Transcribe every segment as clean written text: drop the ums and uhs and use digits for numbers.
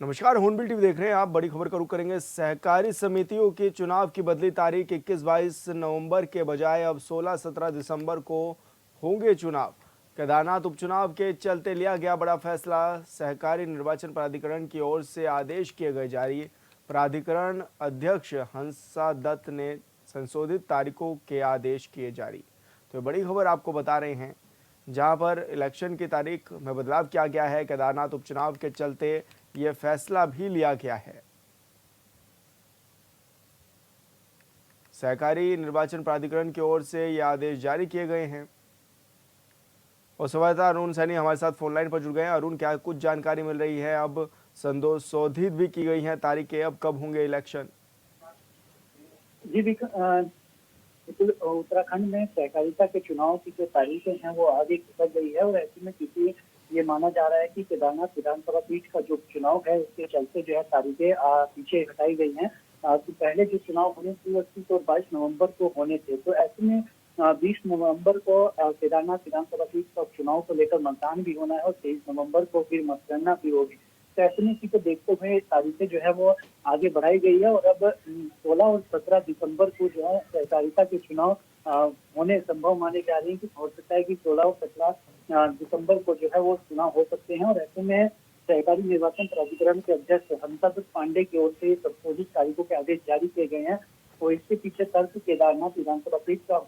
नमस्कार, hornbill TV देख रहे हैं आप। बड़ी खबर का रुख करेंगे। सहकारी समितियों के चुनाव की बदली तारीख 21-22 नवंबर के बजाय अब 16-17 दिसंबर को होंगे चुनाव। केदारनाथ उपचुनाव के चलते लिया गया बड़ा फैसला। सहकारी निर्वाचन प्राधिकरण की ओर से आदेश किए गए जारी। प्राधिकरण अध्यक्ष हंसा दत्त ने संशोधित तारीखों के आदेश किए जारी। तो बड़ी खबर आपको बता रहे हैं, जहां पर इलेक्शन की तारीख में बदलाव किया गया है। केदारनाथ उपचुनाव के चलते यह फैसला भी लिया गया है। सहकारी निर्वाचन प्राधिकरण की ओर से ये आदेश जारी किए गए हैं। और संवाददाता अरुण सैनी हमारे साथ फोन लाइन पर जुड़ गए हैं। अरुण, क्या कुछ जानकारी मिल रही है? अब संशोधित भी की गई हैं तारीखें, अब कब होंगे इलेक्शन? जी बिल्कुल, उत्तराखंड में सहकारिता के चुनाव की जो तारीखें हैं वो आगे खिसक गई है। और ऐसे में क्योंकि ये माना जा रहा है कि केदारनाथ विधानसभा पीठ का जो चुनाव है उसके चलते जो है तारीखें पीछे हटाई गई हैं। तो पहले जो चुनाव होने थे वो 21 और 22 नवंबर को होने थे। तो ऐसे में 20 नवंबर को केदारनाथ विधानसभा पीठ का चुनाव को लेकर मतदान भी होना है और 23 नवंबर को फिर मतगणना भी होगी। तो ऐसे में इसी को देखते हुए तारीखें जो है वो आगे बढ़ाई गई है। और अब 16 और 17 दिसंबर को जो है सहकारिता के चुनाव होने संभव माने जा रहे हैं कि हो सकता है कि 16 और 17 दिसंबर को जो है वो चुनाव हो सकते हैं। और ऐसे में सहकारी निर्वाचन प्राधिकरण के अध्यक्ष हंसादत्त पांडे की ओर से संशोधित तारीखों के आदेश जारी किए गए हैं। तो इसके पीछे तर्क केदारनाथ विधानसभा सीट का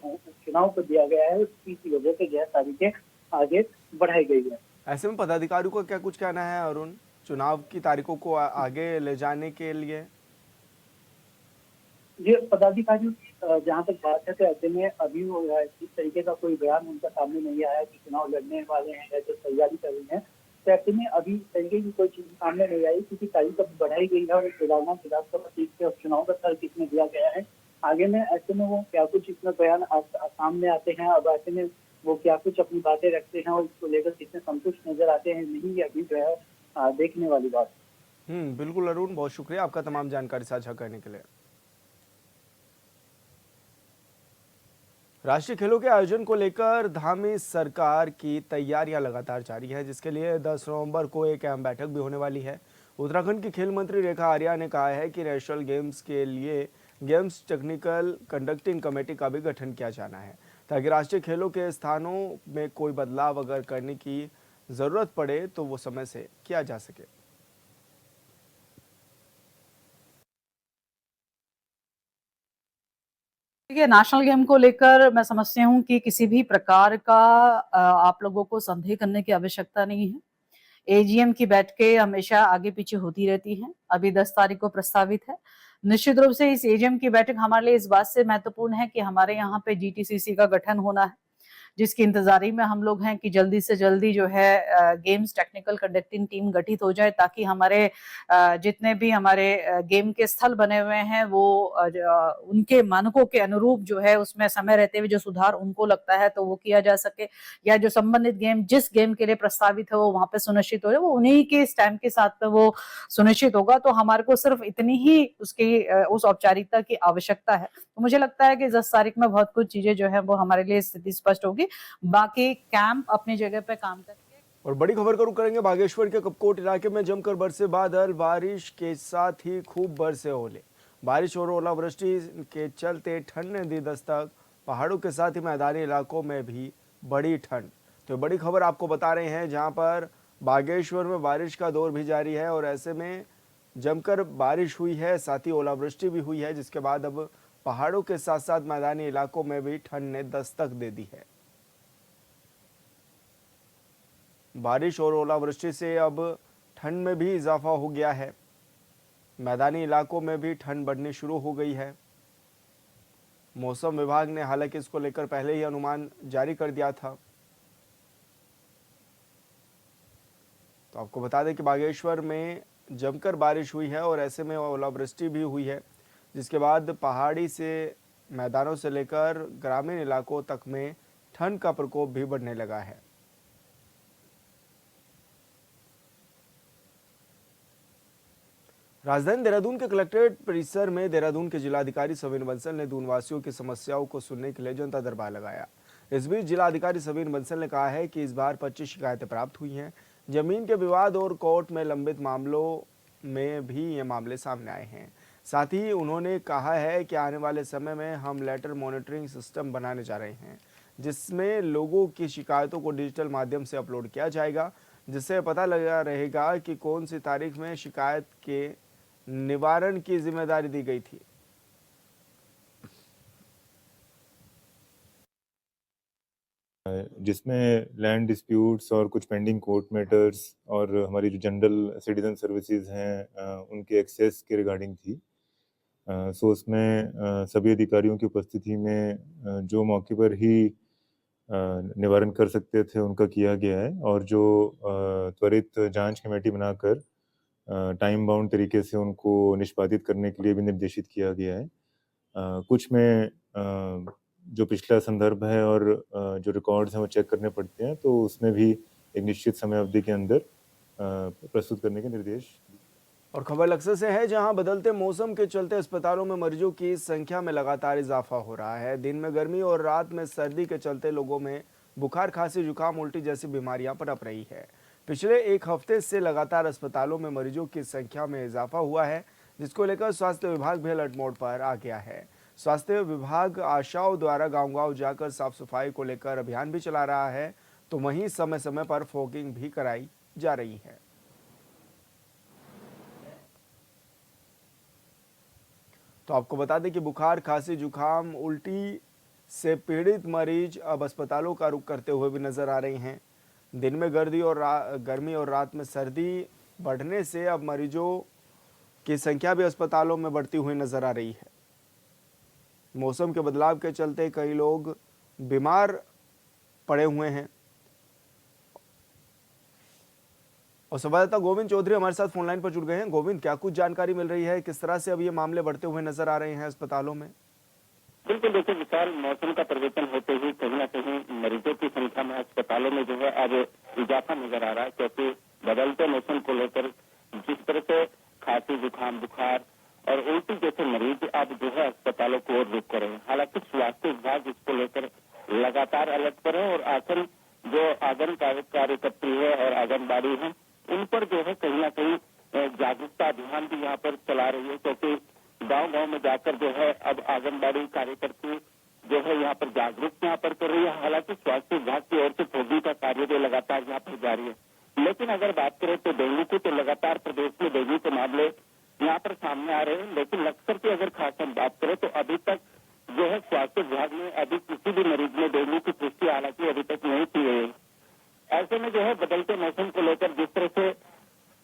चुनाव को दिया गया है। उसकी वजह से जो है तारीखें आगे बढ़ाई गई है। ऐसे में पदाधिकारियों का क्या कुछ कहना है अरुण, चुनाव की तारीखों को आगे ले जाने के लिए? ये पदाधिकारी जहाँ तक बात है तो ऐसे में अभी वो इस तरीके का कोई बयान उनका सामने नहीं आया कि चुनाव लड़ने वाले हैं या जो तैयारी कर रहे हैं। तो ऐसे में अभी इस तरीके की कोई चीज सामने नहीं आई क्योंकि तारीख अब बढ़ाई गई है। और केदारनाथ विधानसभा सीट के उपचुनाव का तर्क इसमें दिया गया है। आगे में ऐसे में वो क्या कुछ इसमें बयान सामने आते हैं, अब ऐसे में वो क्या कुछ अपनी बातें रखते हैं और इसको लेकर कितने संतुष्ट नजर आते हैं, नहीं ये अभी जो है देखने वाली बात। बिल्कुल अरुण, बहुत शुक्रिया आपका तमाम जानकारी साझा करने के लिए। राष्ट्रीय खेलों के आयोजन को लेकर धामी सरकार की तैयारियां लगातार जारी है, जिसके लिए 10 नवंबर को एक अहम बैठक भी होने वाली है। उत्तराखंड की खेल मंत्री रेखा आर्या ने कहा है कि नेशनल गेम्स के लिए गेम्स टेक्निकल कंडक्टिंग कमेटी का भी गठन किया जाना है, ताकि राष्ट्रीय खेलों के स्थानों में कोई बदलाव अगर करने की ज़रूरत पड़े तो वो समय से किया जा सके। देखिए, नेशनल गेम को लेकर मैं समझती हूँ कि किसी भी प्रकार का आप लोगों को संदेह करने की आवश्यकता नहीं है। एजीएम की बैठकें हमेशा आगे पीछे होती रहती हैं। अभी 10 तारीख को प्रस्तावित है। निश्चित रूप से इस एजीएम की बैठक हमारे लिए इस बात से महत्वपूर्ण है कि हमारे यहाँ पे जीटीसीसी का गठन होना है, जिसकी इंतजारी में हम लोग हैं कि जल्दी से जल्दी जो है गेम्स टेक्निकल कंडक्टिंग टीम गठित हो जाए, ताकि हमारे जितने भी हमारे गेम के स्थल बने हुए हैं वो उनके मानकों के अनुरूप जो है उसमें समय रहते हुए जो सुधार उनको लगता है तो वो किया जा सके, या जो संबंधित गेम जिस गेम के लिए प्रस्तावित है वो वहां पे सुनिश्चित हो जाए, वो उन्हीं के स्टैम्प के साथ वो सुनिश्चित होगा। तो हमारे को सिर्फ इतनी ही उसकी उस औपचारिकता की आवश्यकता है। तो मुझे लगता है कि 10 तारीख में बहुत कुछ चीजें जो है वो हमारे लिए स्थिति स्पष्ट होगी। बाकी कैंप अपनी जगह पे काम करेंगे। और बड़ी खबर का रुख करेंगे। बागेश्वर के कपकोट इलाके में जमकर बरसे बादल, बारिश के साथ ही खूब बरसे ओले। बारिश और ओलावृष्टि के चलते ठंड ने दी दस्तक। पहाड़ों के साथ ही मैदानी इलाकों में भी बड़ी ठंड। तो बड़ी खबर आपको बता रहे हैं, जहां पर बागेश्वर में बारिश का दौर भी जारी है और ऐसे में जमकर बारिश हुई है, साथ ही ओलावृष्टि भी हुई है, जिसके बाद अब पहाड़ों के साथ साथ मैदानी इलाकों में भी ठंड ने दस्तक दे दी है। बारिश और ओलावृष्टि से अब ठंड में भी इजाफा हो गया है। मैदानी इलाकों में भी ठंड बढ़नी शुरू हो गई है। मौसम विभाग ने हालांकि इसको लेकर पहले ही अनुमान जारी कर दिया था। तो आपको बता दें कि बागेश्वर में जमकर बारिश हुई है और ऐसे में ओलावृष्टि भी हुई है, जिसके बाद पहाड़ी से मैदानों से लेकर ग्रामीण इलाकों तक में ठंड का प्रकोप भी बढ़ने लगा है। राजधानी देहरादून के कलेक्ट्रेट परिसर में देहरादून के जिलाधिकारी सवीन बंसल ने दून वासियों की समस्याओं को सुनने के लिए जनता दरबार लगाया। इस बीच जिलाधिकारी सवीन बंसल ने कहा है कि इस बार 25 शिकायतें प्राप्त हुई हैं। जमीन के विवाद और कोर्ट में लंबित मामलों में भी ये मामले सामने आए हैं। साथ ही उन्होंने कहा है कि आने वाले समय में हम लेटर मॉनिटरिंग सिस्टम बनाने जा रहे हैं, जिसमें लोगों की शिकायतों को डिजिटल माध्यम से अपलोड किया जाएगा, जिससे पता लगा रहेगा कि कौन सी तारीख में शिकायत के निवारण की जिम्मेदारी दी गई थी। जिसमें लैंड डिस्प्यूट्स और कुछ पेंडिंग कोर्ट मैटर्स और हमारी जो जनरल सिटीजन सर्विसेज हैं उनके एक्सेस के रिगार्डिंग थी। सो उसमें सभी अधिकारियों की उपस्थिति में जो मौके पर ही निवारण कर सकते थे उनका किया गया है, और जो त्वरित जांच कमेटी बनाकर टाइम बाउंड तरीके से उनको निष्पादित करने के लिए भी निर्देशित किया गया है। कुछ में जो पिछला संदर्भ है और जो रिकॉर्ड्स हैं वो चेक करने पड़ते हैं, तो उसमें भी एक निश्चित समय अवधि के अंदर प्रस्तुत करने के निर्देश। और खबर लक्सर से है, जहां बदलते मौसम के चलते अस्पतालों में मरीजों की संख्या में लगातार इजाफा हो रहा है। दिन में गर्मी और रात में सर्दी के चलते लोगों में बुखार, खांसी, जुकाम, उल्टी जैसी बीमारियां पनप रही है। पिछले एक हफ्ते से लगातार अस्पतालों में मरीजों की संख्या में इजाफा हुआ है, जिसको लेकर स्वास्थ्य विभाग भी अलर्ट मोड पर आ गया है। स्वास्थ्य विभाग आशाओं द्वारा गांव-गांव जाकर साफ सफाई को लेकर अभियान भी चला रहा है, तो वहीं समय समय पर फॉगिंग भी कराई जा रही है। तो आपको बता दें कि बुखार, खांसी, जुकाम, उल्टी से पीड़ित मरीज अब अस्पतालों का रुख करते हुए भी नजर आ रहे हैं। दिन में गर्मी और रात में सर्दी बढ़ने से अब मरीजों की संख्या भी अस्पतालों में बढ़ती हुई नजर आ रही है। मौसम के बदलाव के चलते कई लोग बीमार पड़े हुए हैं। और संवाददाता गोविंद चौधरी हमारे साथ फोन लाइन पर जुड़ गए हैं। गोविंद, क्या कुछ जानकारी मिल रही है, किस तरह से अब ये मामले बढ़ते हुए नजर आ रहे हैं अस्पतालों में? बिल्कुल, देखिए विशाल, मौसम का परिवर्तन होते ही कहीं ना कहीं मरीजों की संख्या में अस्पतालों में जो है अब इजाफा नजर आ रहा है, क्योंकि बदलते मौसम को लेकर जिस तरह से खांसी, जुकाम, बुखार और उल्टी जैसे मरीज अब जो है अस्पतालों को ओर रुख कर रहे हैं। हालांकि स्वास्थ्य विभाग इसको लेकर लगातार अलर्ट पर है और आखिर जो आंगन कार्यकर्त्री है और आंगनबाड़ी है उन पर जो है कहीं ना कहीं जागरूकता अभियान भी यहाँ पर चला रही है, क्योंकि गांव गांव में जाकर जो है अब आंगनबाड़ी कार्यकर्ती जो है यहाँ पर जागरूक यहाँ पर कर रही है। हालांकि स्वास्थ्य विभाग की ओर से फौजी का कार्य भी लगातार यहाँ पर जारी है। लेकिन अगर बात करें तो डेंगू की, तो लगातार प्रदेश में डेंगू के मामले यहाँ पर सामने आ रहे हैं। लेकिन लक्सर की अगर खास हम बात करें तो अभी तक जो है स्वास्थ्य विभाग ने अभी किसी भी मरीज में डेंगू की पुष्टि हालांकि अभी तक नहीं की है। ऐसे में जो है बदलते मौसम को लेकर जिस तरह से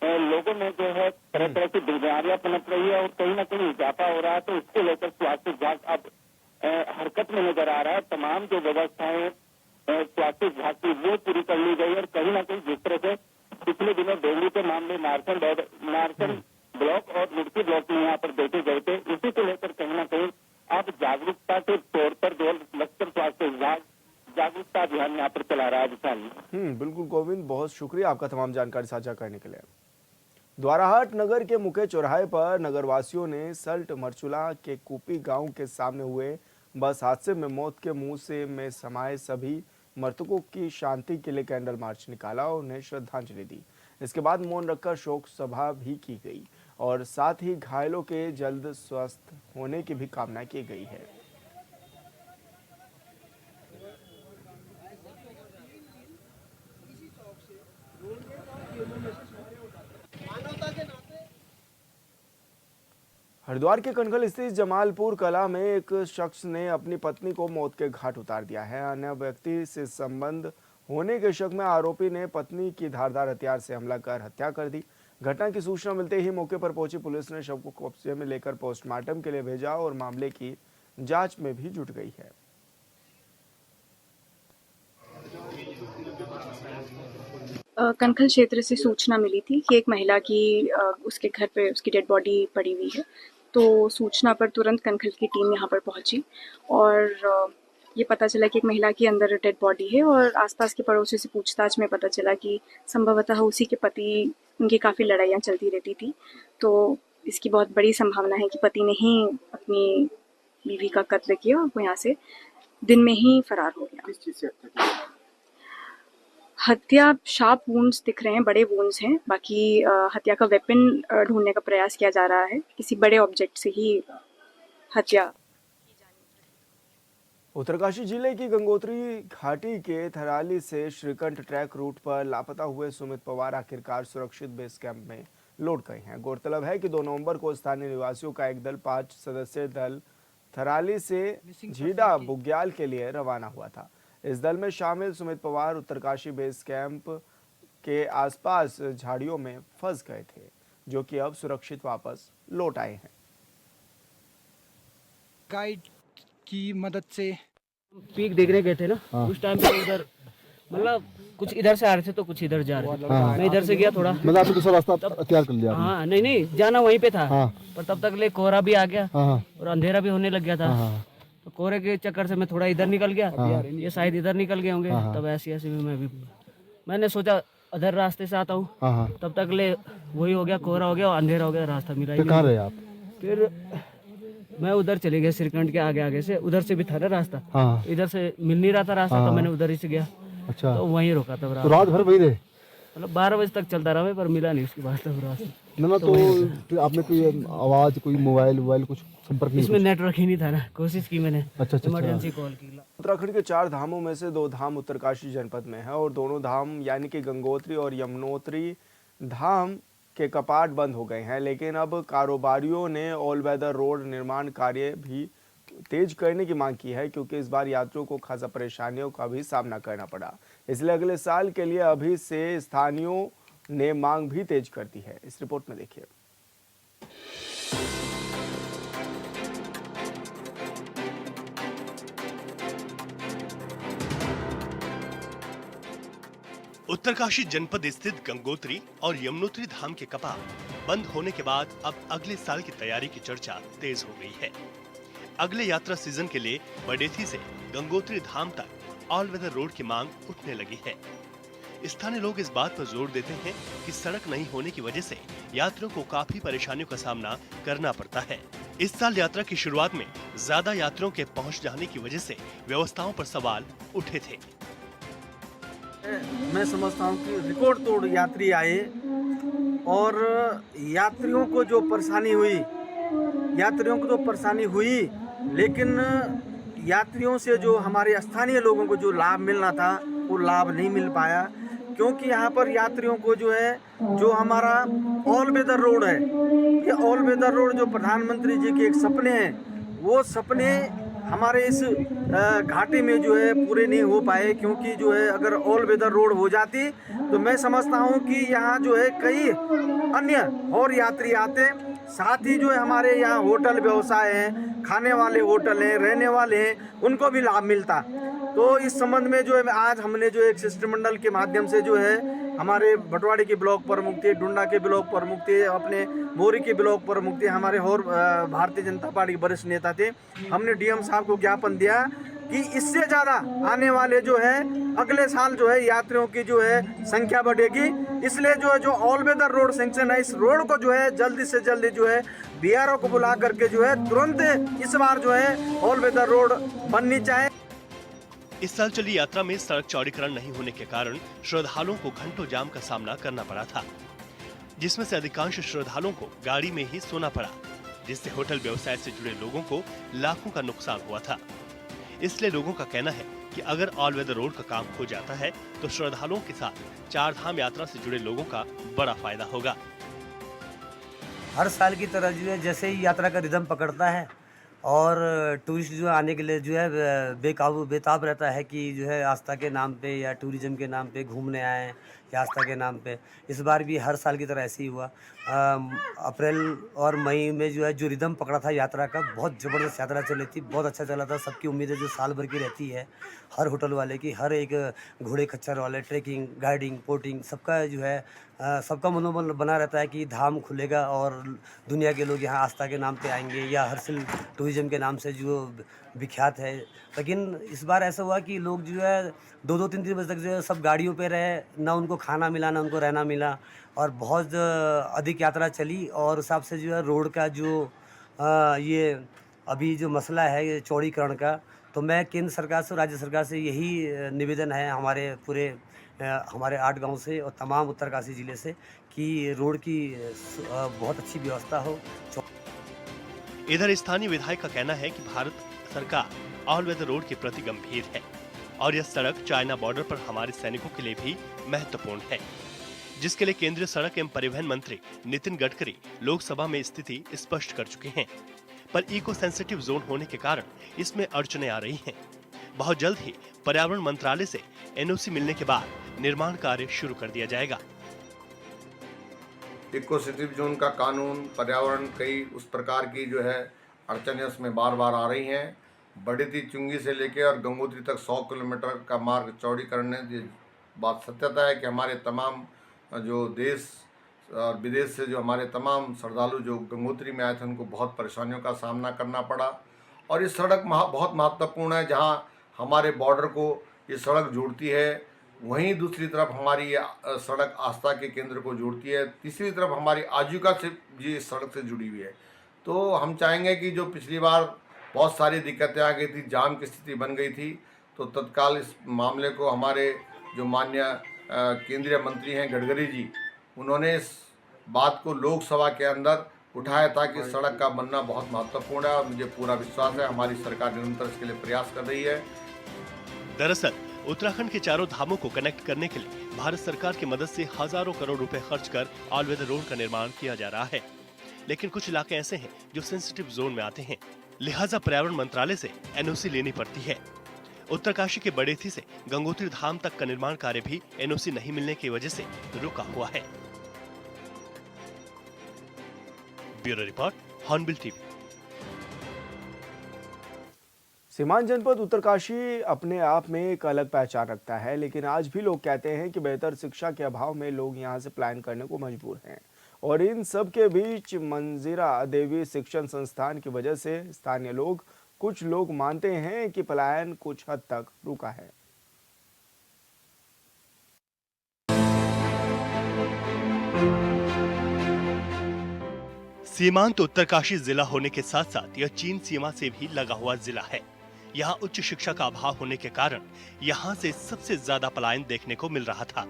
लोगों में जो है तरह तरह की बीमारियां पनप रही है और कहीं ना कहीं इजाफा हो रहा है, तो इसको लेकर स्वास्थ्य विभाग अब हरकत में नजर आ रहा है। तमाम जो व्यवस्थाएं स्वास्थ्य विभाग की वो पूरी कर ली गई और कहीं ना कहीं जिस तरह से पिछले दिनों डेंगू के मामले नारसन ब्लॉक और मुड़की ब्लॉक में यहाँ पर देखे गए थे, इसी को लेकर कहीं ना कहीं अब जागरूकता के तौर पर जो लक्सर स्वास्थ्य विभाग जागरूकता अभियान यहाँ पर चला रहा है। विशाल, बिल्कुल गोविंद, बहुत शुक्रिया आपका तमाम जानकारी साझा करने के लिए। द्वाराहाट नगर के मुख्य चौराहे पर नगरवासियों ने सल्ट मरचुला के कुपी गांव के सामने हुए बस हादसे में मौत के मुंह से में समाये सभी मृतकों की शांति के लिए कैंडल मार्च निकाला और उन्हें श्रद्धांजलि दी। इसके बाद मौन रखकर शोक सभा भी की गई और साथ ही घायलों के जल्द स्वस्थ होने की भी कामना की गई है। हरिद्वार के कनखल स्थित जमालपुर कला में एक शख्स ने अपनी पत्नी को मौत के घाट उतार दिया है। अन्य व्यक्ति से संबंध होने के शक में आरोपी ने पत्नी की धारदार हथियार से हमला कर हत्या कर दी। घटना की सूचना मिलते ही मौके पर पहुंची पुलिस ने शव को कब्जे में लेकर पोस्टमार्टम के लिए भेजा और मामले की जांच में भी जुट गई है। कनखल क्षेत्र से सूचना मिली थी कि एक महिला की उसके घर पे उसकी डेड बॉडी पड़ी हुई है। तो सूचना पर तुरंत कनखल की टीम यहाँ पर पहुंची और ये पता चला कि एक महिला की अंदर डेड बॉडी है और आसपास के पड़ोसी से पूछताछ में पता चला कि संभवतः उसी के पति, उनकी काफ़ी लड़ाइयाँ चलती रहती थी। तो इसकी बहुत बड़ी संभावना है कि पति ने ही अपनी बीवी का कत्ल किया और वो यहाँ से दिन में ही फरार हो गया। किस चीज़ से हत्या की? हत्या शार्प वुंड्स दिख रहे हैं, बड़े वुंड्स हैं। बाकी हत्या का वेपन ढूंढने का प्रयास किया जा रहा है। किसी बड़े ऑब्जेक्ट से ही हत्या। उत्तरकाशी जिले की गंगोत्री घाटी के थराली से श्रीकंठ ट्रैक रूट पर लापता हुए सुमित पवार आखिरकार सुरक्षित बेस कैंप में लौट गए हैं। गौरतलब है कि 2 नवंबर को स्थानीय निवासियों का एक दल 5 सदस्यीय दल थराली से झीडा बुग्याल के लिए रवाना हुआ था। इस दल में शामिल सुमित पवार उत्तरकाशी बेस कैंप के आसपास झाड़ियों में फंस गए थे, जो कि अब सुरक्षित वापस लौट आए हैं। गाइड की मदद से पीक देखने गए थे ना, उस टाइम पे उधर मतलब कुछ इधर से आ रहे थे तो कुछ इधर जा रहे थे। मैं इधर से गया थोड़ा, मतलब आपने दूसरा रास्ता तैयार कर लिया आपने? हाँ नहीं जाना वहीं पे था। हाँ। पर तब तक ले कोहरा भी आ गया हाँ। और अंधेरा भी होने लग गया था। हाँ। तो कोहरे के चक्कर से मैं थोड़ा इधर निकल गया, ये शायद इधर निकल गए होंगे। तब ऐसी में मैंने सोचा अधर रास्ते से आता हूँ, तब तक ले वही हो गया, कोहरा हो गया और अंधेरा हो गया, रास्ता मिला ही फिर कहाँ नहीं। रहे आप? फिर मैं उधर चले गया श्रीकंठ के आगे से, उधर से भी था ना रास्ता। हाँ। इधर से मिल नहीं रहा था रास्ता, तो मैंने उधर ही से गया। अच्छा, तो वहीं रुका था तो रात भर वही रहे? मतलब 12 बजे तक चलता रहा मैं, पर मिला नहीं उसके बाद तक रास्ता। ना तो फिर आपने कोई आवाज, कोई मोबाइल कुछ संपर्क नहीं? इसमें नेटवर्क ही नहीं था ना, कोशिश की मैंने। अच्छा। इमरजेंसी कॉल की। उत्तराखंड के 4 धामों में से 2 धाम उत्तरकाशी जनपद में है और दोनों धाम यानी कि गंगोत्री और यमुनोत्री धाम के कपाट बंद हो गए हैं। लेकिन अब कारोबारियों ने ऑल वेदर रोड निर्माण कार्य भी तेज करने की मांग की है, क्योंकि इस बार यात्रियों को खासा परेशानियों का भी सामना करना पड़ा। इसलिए अगले साल के लिए अभी से स्थानीयों ने मांग भी तेज कर दी है। इस रिपोर्ट में देखिए। उत्तरकाशी जनपद स्थित गंगोत्री और यमुनोत्री धाम के कपाट बंद होने के बाद अब अगले साल की तैयारी की चर्चा तेज हो गई है। अगले यात्रा सीजन के लिए बडेथी से गंगोत्री धाम तक ऑल वेदर रोड की मांग उठने लगी है। स्थानीय लोग इस बात पर जोर देते हैं कि सड़क नहीं होने की वजह से यात्रियों को काफी परेशानियों का सामना करना पड़ता है। इस साल यात्रा की शुरुआत में ज्यादा यात्रियों के पहुंच जाने की वजह से व्यवस्थाओं पर सवाल उठे थे। मैं समझता हूँ कि रिकॉर्ड तोड़ यात्री आए और यात्रियों को जो परेशानी हुई, लेकिन यात्रियों से जो हमारे स्थानीय लोगों को जो लाभ मिलना था वो लाभ नहीं मिल पाया, क्योंकि यहाँ पर यात्रियों को जो है जो हमारा ऑल वेदर रोड है, ये ऑल वेदर रोड जो प्रधानमंत्री जी के एक सपने हैं, वो सपने हमारे इस घाटी में जो है पूरे नहीं हो पाए। क्योंकि जो है अगर ऑल वेदर रोड हो जाती तो मैं समझता हूँ कि यहाँ जो है कई अन्य और यात्री आते, साथ ही जो है हमारे यहाँ होटल व्यवसाय हैं, खाने वाले होटल हैं, रहने वाले हैं, उनको भी लाभ मिलता। तो इस संबंध में जो है आज हमने जो एक शिष्टमंडल के माध्यम से जो है हमारे भटवाड़ी के ब्लॉक प्रमुख थे, डुंडा के ब्लॉक प्रमुख थे, अपने मोरी के ब्लॉक प्रमुख थे, हमारे और भारतीय जनता पार्टी के वरिष्ठ नेता थे, हमने डीएम साहब को ज्ञापन दिया कि इससे ज़्यादा आने वाले जो है अगले साल जो है यात्रियों की जो है संख्या बढ़ेगी। इसलिए जो है जो ऑल वेदर रोड सैंक्शन है, इस रोड को जो है जल्दी से जल्दी जो है बीआरओ को बुला करके जो है तुरंत इस बार जो है ऑल वेदर रोड बननी चाहिए। इस साल चली यात्रा में सड़क चौड़ीकरण नहीं होने के कारण श्रद्धालुओं को घंटों जाम का सामना करना पड़ा था, जिसमें से अधिकांश श्रद्धालुओं को गाड़ी में ही सोना पड़ा, जिससे होटल व्यवसाय से जुड़े लोगों को लाखों का नुकसान हुआ था। इसलिए लोगों का कहना है कि अगर ऑल वेदर रोड का काम हो जाता है तो श्रद्धालुओं के साथ 4 धाम यात्रा से जुड़े लोगों का बड़ा फायदा होगा। हर साल की तरह जो है जैसे ही यात्रा का रिदम पकड़ता है और टूरिस्ट जो आने के लिए जो है बेताब रहता है कि जो है आस्था के नाम पे या टूरिज्म के नाम पे घूमने आए या आस्था के नाम पे, इस बार भी हर साल की तरह ऐसे ही हुआ। अप्रैल और मई में जो है जो रिदम पकड़ा था यात्रा का, बहुत ज़बरदस्त यात्रा चली थी, बहुत अच्छा चला था। सबकी उम्मीदें जो साल भर की रहती है हर होटल वाले की, हर एक घोड़े खच्चर वाले, ट्रैकिंग, गाइडिंग, पोटिंग, सबका जो है सबका मनोबल बना रहता है कि धाम खुलेगा और दुनिया के लोग यहाँ आस्था के नाम पे आएंगे या हर्षिल टूरिज्म के नाम से जो विख्यात है। लेकिन इस बार ऐसा हुआ कि लोग जो है 2-2, 3-3 बजे तक जो है सब गाड़ियों पे रहे, ना उनको खाना मिला ना उनको रहना मिला और बहुत अधिक यात्रा चली। और उस हिसाब से जो है रोड का जो ये अभी जो मसला है ये चौड़ीकरण का, तो मैं केंद्र सरकार से राज्य सरकार से यही निवेदन है हमारे पूरे हमारे 8 गांव से और तमाम उत्तरकाशी ज़िले से कि रोड की बहुत अच्छी व्यवस्था हो। इधर स्थानीय विधायक का कहना है कि भारत सरकार ऑल वेदर रोड के प्रति गंभीर है और यह सड़क चाइना बॉर्डर पर हमारे सैनिकों के लिए भी महत्वपूर्ण है, जिसके लिए केंद्रीय सड़क एवं परिवहन मंत्री नितिन गडकरी लोकसभा में स्थिति स्पष्ट कर चुके हैं। पर इको सेंसिटिव जोन होने के कारण इसमें अड़चनें आ रही हैं। बहुत जल्द ही पर्यावरण मंत्रालय से एनओसी मिलने के बाद निर्माण कार्य शुरू कर दिया जाएगा। इको सेंसिटिव जोन का कानून, पर्यावरण, कई उस प्रकार की जो है अड़चनें उसमें बार बार आ रही हैं। बड़ीती चुंगी से लेकर और गंगोत्री तक 100 किलोमीटर का मार्ग चौड़ीकरण है। बात सत्यता है कि हमारे तमाम जो देश और विदेश से जो हमारे तमाम श्रद्धालु जो गंगोत्री में आए थे उनको बहुत परेशानियों का सामना करना पड़ा। और ये सड़क बहुत महत्वपूर्ण है, जहाँ हमारे बॉर्डर को ये सड़क जोड़ती है, वहीं दूसरी तरफ हमारी ये सड़क आस्था के केंद्र को जोड़ती है, तीसरी तरफ हमारी आजीविका से ये सड़क से जुड़ी हुई है। तो हम चाहेंगे कि जो पिछली बार बहुत सारी दिक्कतें आ गई थी, जाम की स्थिति बन गई थी, तो तत्काल इस मामले को हमारे जो माननीय केंद्रीय मंत्री हैं गडकरी जी, उन्होंने इस बात को लोकसभा के अंदर उठाया था कि सड़क का बनना बहुत महत्वपूर्ण है और मुझे पूरा विश्वास है हमारी सरकार निरंतर इसके लिए प्रयास कर रही है। दरअसल उत्तराखंड के चारों धामों को कनेक्ट करने के लिए भारत सरकार की मदद से हजारों करोड़ रुपए खर्च कर ऑल वेदर रोड का निर्माण किया जा रहा है, लेकिन कुछ इलाके ऐसे हैं जो सेंसिटिव जोन में आते हैं, लिहाजा पर्यावरण मंत्रालय से एनओसी लेनी पड़ती है। उत्तरकाशी के बड़ेथी से गंगोत्री धाम तक का निर्माण कार्य भी एनओसी नहीं मिलने की वजह से रुका हुआ है। Bureau report, hornbill TV. सीमांत जनपद उत्तरकाशी अपने आप में एक अलग पहचान रखता है, लेकिन आज भी लोग कहते हैं कि बेहतर शिक्षा के अभाव में लोग यहां से पलायन करने को मजबूर हैं। और इन सब के बीच मंजीरा देवी शिक्षण संस्थान की वजह से स्थानीय लोग, कुछ लोग मानते हैं कि पलायन कुछ हद तक रुका है। सीमांत उत्तरकाशी जिला होने के साथ साथ यह चीन सीमा से भी लगा हुआ जिला है। यहाँ उच्च शिक्षा का अभाव होने के कारण यहाँ से सबसे ज्यादा पलायन देखने को मिल रहा था।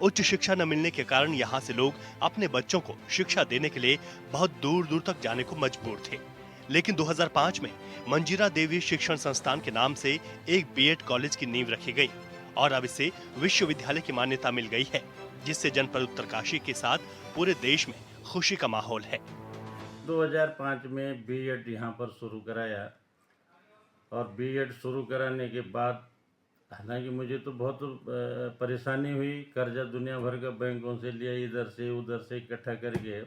उच्च शिक्षा न मिलने के कारण यहाँ से लोग अपने बच्चों को शिक्षा देने के लिए बहुत दूर दूर तक जाने को मजबूर थे। लेकिन 2005 में मंजीरा देवी शिक्षण संस्थान के नाम से एक बीएड कॉलेज की नींव रखी गई और अब इसे विश्वविद्यालय की मान्यता मिल गई है, जिससे जनपद उत्तरकाशी के साथ पूरे देश में खुशी का माहौल है। 2005 में बीएड यहाँ पर शुरू कराया और बीएड शुरू कराने के बाद हालांकि मुझे तो बहुत परेशानी हुई, कर्जा दुनिया भर का बैंकों से लिया, इधर से उधर से इकट्ठा करके,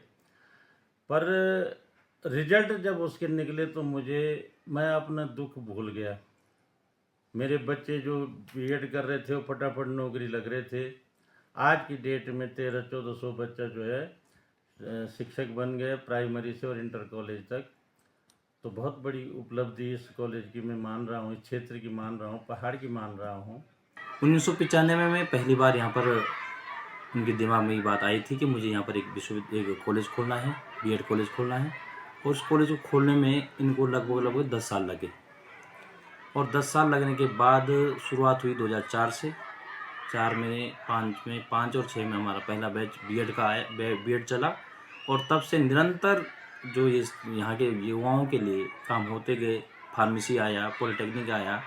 पर रिजल्ट जब उसके निकले तो मैं अपना दुख भूल गया। मेरे बच्चे जो बीएड कर रहे थे वो फटाफट नौकरी लग रहे थे। आज की डेट में 1300-1400 बच्चा जो है शिक्षक बन गए प्राइमरी से और इंटर कॉलेज तक। तो बहुत बड़ी उपलब्धि इस कॉलेज की मैं मान रहा हूँ, इस क्षेत्र की मान रहा हूँ, पहाड़ की मान रहा हूँ। 1995 में पहली बार यहाँ पर उनके दिमाग में ये बात आई थी कि मुझे यहाँ पर एक कॉलेज खोलना है, बीएड कॉलेज खोलना है। और उस कॉलेज को खोलने में इनको लगभग 10 साल लगे। और 10 साल लगने के बाद शुरुआत हुई 2004 से। 4 में 5 और 6 में हमारा पहला बैच बीएड का आया, बीएड चला। और तब से निरंतर जो ये यहाँ के युवाओं के लिए काम होते गए, फार्मेसी आया, पॉलिटेक्निक आया।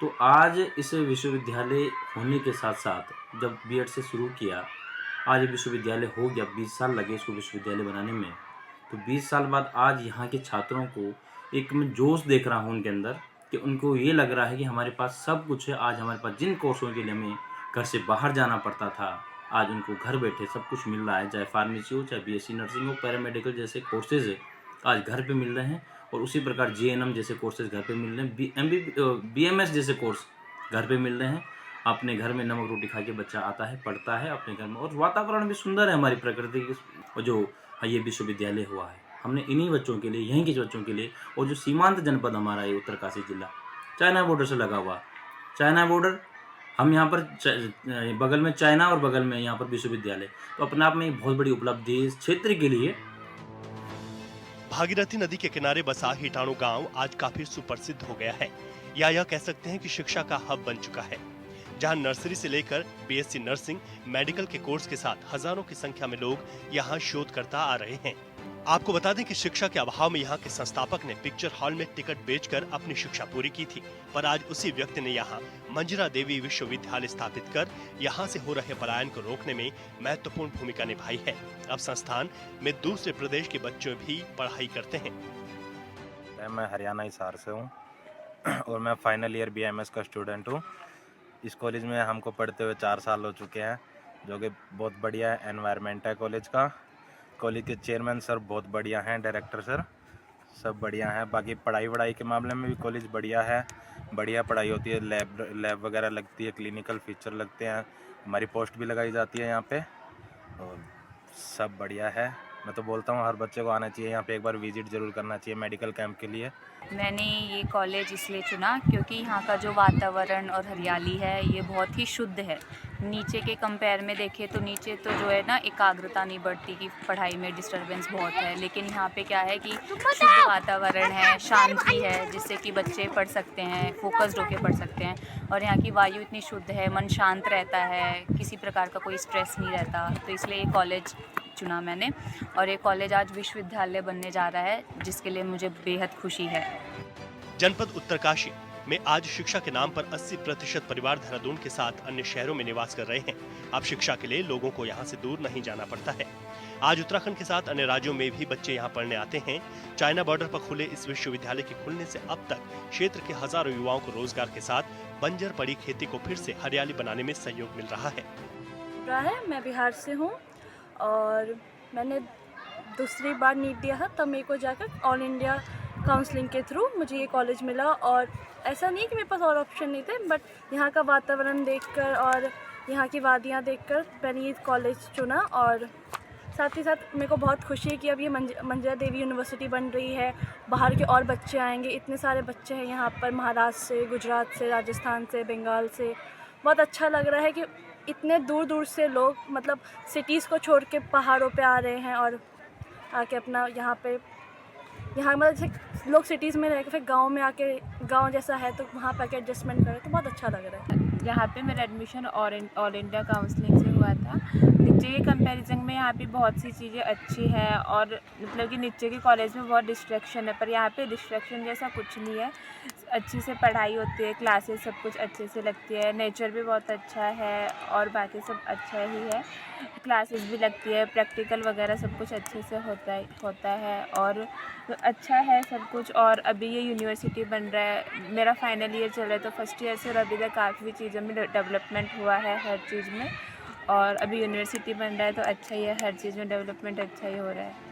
तो आज इस विश्वविद्यालय होने के साथ साथ जब बीएड से शुरू किया, आज विश्वविद्यालय हो गया। 20 साल लगे इसको विश्वविद्यालय बनाने में। तो 20 साल बाद आज यहाँ के छात्रों को एक मैं जोश देख रहा हूँ उनके अंदर कि उनको ये लग रहा है कि हमारे पास सब कुछ है। आज हमारे पास जिन कोर्सों के लिए हमें घर से बाहर जाना पड़ता था, आज उनको घर बैठे सब कुछ मिल रहा है। चाहे फार्मेसी हो, चाहे बीएससी नर्सिंग हो, पैरामेडिकल जैसे कोर्सेज है आज घर पे मिल रहे हैं। और उसी प्रकार जीएनएम जैसे कोर्सेज घर पे मिल रहे हैं। बीएमएस जैसे कोर्स घर पे मिल रहे हैं। अपने घर में नमक रोटी खा के बच्चा आता है, पढ़ता है अपने घर में। और वातावरण भी सुंदर है हमारी प्रकृति की। जो ये विश्वविद्यालय हुआ है, हमने इन्हीं बच्चों के लिए, यहीं के बच्चों के लिए, और जो सीमांत जनपद हमारा है उत्तरकाशी जिला, चाइना बॉर्डर से लगा हुआ, चाइना बॉर्डर, हम यहाँ पर बगल में चाइना और बगल में यहाँ पर विश्वविद्यालय, तो अपने आप में एक बहुत बड़ी उपलब्धि इस क्षेत्र के लिए। भागीरथी नदी के किनारे बसा हिटाणु गांव आज काफी सुप्रसिद्ध हो गया है, या यह कह सकते हैं कि शिक्षा का हब बन चुका है। जहां नर्सरी से लेकर बीएससी नर्सिंग, मेडिकल के कोर्स के साथ हजारों की संख्या में लोग यहां शोधकर्ता आ रहे हैं। आपको बता दें कि शिक्षा के अभाव में यहाँ के संस्थापक ने पिक्चर हॉल में टिकट बेचकर अपनी शिक्षा पूरी की थी, पर आज उसी व्यक्ति ने यहाँ मंजरा देवी विश्वविद्यालय स्थापित कर यहाँ से हो रहे पलायन को रोकने में महत्वपूर्ण भूमिका निभाई है। अब संस्थान में दूसरे प्रदेश के बच्चे भी पढ़ाई करते हैं। मैं हरियाणा हिसार से हूँ और मैं फाइनल ईयर BMS का स्टूडेंट हूँ। इस कॉलेज में हमको पढ़ते हुए 4 साल हो चुके हैं, जो कि बहुत बढ़िया एनवायरनमेंट है कॉलेज का। कॉलेज के चेयरमैन सर बहुत बढ़िया हैं, डायरेक्टर सर सब बढ़िया हैं। बाकी पढ़ाई के मामले में भी कॉलेज बढ़िया है, बढ़िया पढ़ाई होती है, लैब वगैरह लगती है, क्लिनिकल फीचर लगते हैं, हमारी पोस्ट भी लगाई जाती है यहाँ पे और सब बढ़िया है। मैं तो बोलता हूँ हर बच्चे को आना चाहिए, यहाँ पे एक बार विजिट ज़रूर करना चाहिए मेडिकल कैंप के लिए। मैंने ये कॉलेज इसलिए चुना क्योंकि यहाँ का जो वातावरण और हरियाली है ये बहुत ही शुद्ध है। नीचे के कंपेयर में देखें तो नीचे तो जो है ना एकाग्रता नहीं बढ़ती कि पढ़ाई में डिस्टरबेंस बहुत है, लेकिन यहाँ पे क्या है कि शुद्ध वातावरण है, शांति है, जिससे कि बच्चे पढ़ सकते हैं, फोकस्ड होकर पढ़ सकते हैं। और यहाँ की वायु इतनी शुद्ध है, मन शांत रहता है, किसी प्रकार का कोई स्ट्रेस नहीं रहता। तो इसलिए ये कॉलेज चुना मैंने और ये कॉलेज आज विश्वविद्यालय बनने जा रहा है, जिसके लिए मुझे बेहद खुशी है। जनपद उत्तरकाशी में आज शिक्षा के नाम पर 80% परिवार देहरादून के साथ अन्य शहरों में निवास कर रहे हैं। अब शिक्षा के लिए लोगों को यहाँ से दूर नहीं जाना पड़ता है। आज उत्तराखंड के साथ अन्य राज्यों में भी बच्चे यहाँ पढ़ने आते हैं। चाइना बॉर्डर पर खुले इस विश्वविद्यालय के खुलने से अब तक क्षेत्र के हजारों युवाओं को रोजगार के साथ बंजर पड़ी खेती को फिर से हरियाली बनाने में सहयोग मिल रहा है। मैं बिहार से हूँ और मैंने दूसरी बार नीट दिया था, तब मेरे को जाकर ऑल इंडिया काउंसलिंग के थ्रू मुझे ये कॉलेज मिला। और ऐसा नहीं कि मेरे पास और ऑप्शन नहीं थे, बट यहाँ का वातावरण देखकर और यहाँ की वादियाँ देखकर मैंने ये कॉलेज चुना। और साथ ही साथ मेरे को बहुत खुशी है कि अब ये मंजरा देवी यूनिवर्सिटी बन रही है, बाहर के और बच्चे आएंगे। इतने सारे बच्चे हैं यहाँ पर, महाराष्ट्र से, गुजरात से, राजस्थान से, बंगाल से। बहुत अच्छा लग रहा है कि इतने दूर दूर से लोग मतलब सिटीज़ को छोड़ के पहाड़ों पे आ रहे हैं और आके अपना यहाँ मतलब जैसे लोग सिटीज़ में रह के फिर गाँव में आके, गाँव जैसा है तो वहाँ पर आके एडजस्टमेंट करें तो बहुत अच्छा लग रहा है। यहाँ पे मेरा एडमिशन ऑल इंडिया काउंसलिंग से हुआ था। नीचे के कंपैरिजन में यहाँ पे बहुत सी चीज़ें अच्छी है और मतलब कि नीचे के कॉलेज में बहुत डिस्ट्रैक्शन है, पर यहाँ पे डिस्ट्रैक्शन जैसा कुछ नहीं है। अच्छी से पढ़ाई होती है, क्लासेस सब कुछ अच्छे से लगती है, नेचर भी बहुत अच्छा है और बाकी सब अच्छा ही है। क्लासेस भी लगती है, प्रैक्टिकल वगैरह सब कुछ अच्छे से होता है और अच्छा है सब कुछ। और अभी ये यूनिवर्सिटी बन रहा है, मेरा फाइनल ईयर चल रहा है तो फर्स्ट ईयर से और अभी तक काफ़ी चीज़ों में डेवलपमेंट हुआ है हर चीज़ में। और अभी यूनिवर्सिटी बन रहा है तो अच्छा ही है, हर चीज़ में डेवलपमेंट अच्छा ही हो रहा है।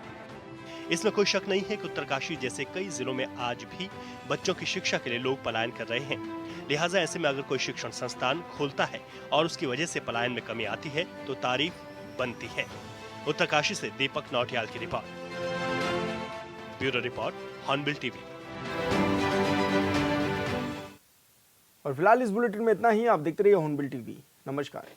इसमें कोई शक नहीं है कि उत्तरकाशी जैसे कई जिलों में आज भी बच्चों की शिक्षा के लिए लोग पलायन कर रहे हैं। लिहाजा ऐसे में अगर कोई शिक्षण संस्थान खोलता है और उसकी वजह से पलायन में कमी आती है तो तारीफ बनती है। उत्तरकाशी से दीपक नौटियाल की report. Bureau report, hornbill TV. और फिलहाल इस बुलेटिन में इतना ही। आप देखते रहिए हॉर्नबिल टीवी। नमस्कार।